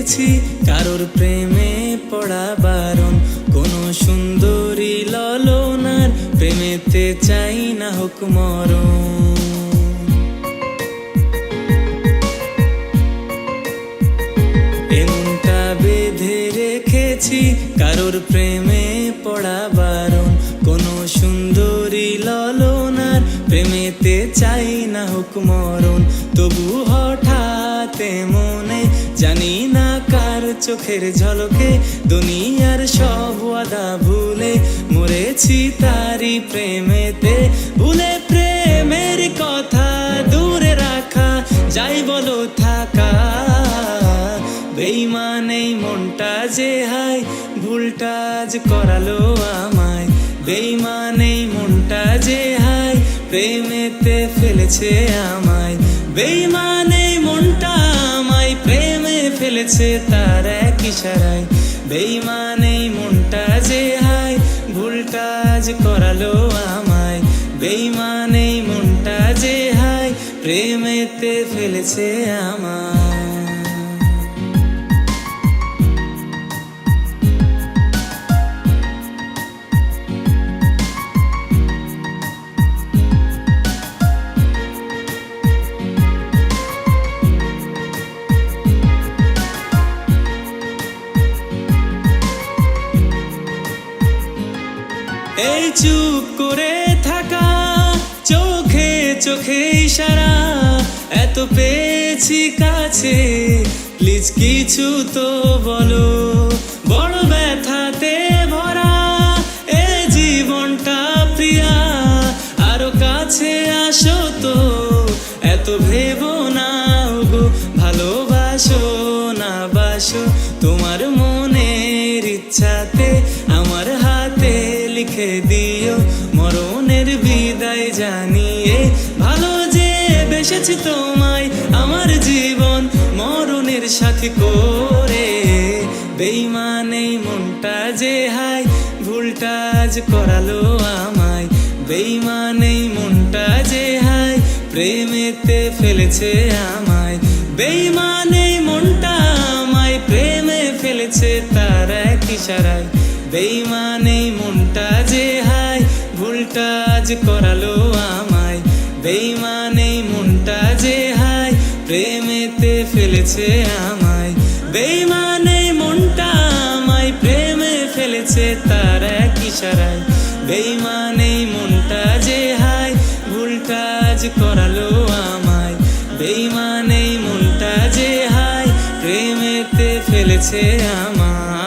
দেখেছি কারোর প্রেমে পড়া বারণ, কোনো সুন্দরী ললনার প্রেমেতে চাই না হোক মরণ। এমনটা বেঁধে রেখেছি কারোর প্রেমে পড়া বারণ, কোনো সুন্দরী ললনার প্রেমেতে চাই না হোক মরণ। তবু হঠাৎ মনে জানি না কার চোখের ঝলকে দুনিয়ার সব ওয়াদা ভুলে মরেছি তারি প্রেমেতে। ভুলে প্রেমের কথা দূরে রাখা যাই বলো থাকা, বেঈমান এই মনটা যে হায় ভুলটা আজ করালো আমায়। বেঈমান এই মনটা যে হায় প্রেমেতে ফেলেছে আমায়। বেঈমান এই মনটা আমায় প্রেমে ফেলেছে তার এক ইশারায়। বেঈমান এই মনটা যে হায় ভুলটা আজ করালো আমায়। বেঈমান এই মনটা যে হায় প্রেমেতে ফেলেছে আমায়। এই চুপ করে থাকা চোখে চোখে ইশারা, এত পেয়েছি কাছে প্লিজ কিছু তো বলো। বড় ব্যথাতে ভরা এ জীবনটা প্রিয়া, আরো কাছে আসো তো এত ভেবো না গো। ভালোবাসো না বাসো তোমার মনের ইচ্ছাতে আমার হাতে লিখে দিও মরণের বিদায় জানিয়ে। ভালো যে বেসেছি তোমায় আমার জীবন মরণের সাথী করে। বেঈমান এই মনটা যে হায় ভুলটা আজ করালো আমায়। বেঈমান এই মনটা যে হায় প্রেমেতে ফেলেছে আমায়। বেঈমান এই মনটা আমায় প্রেমে ফেলেছে তার এক ইশারায়। বেঈমান এই মনটা যে হায় ভুলটা আজ করালো আমায়। বেঈমান এই মনটা যে হায় প্রেমেতে ফেলেছে আমায়। বেঈমান এই মনটা আমায় প্রেমে ফেলেছে তার এক ইশারায়। বেঈমান এই মনটা যে হায় ভুলটা আজ করালো আমায়। বেঈমান এই মনটা যে হায় প্রেমেতে ফেলেছে আমায়।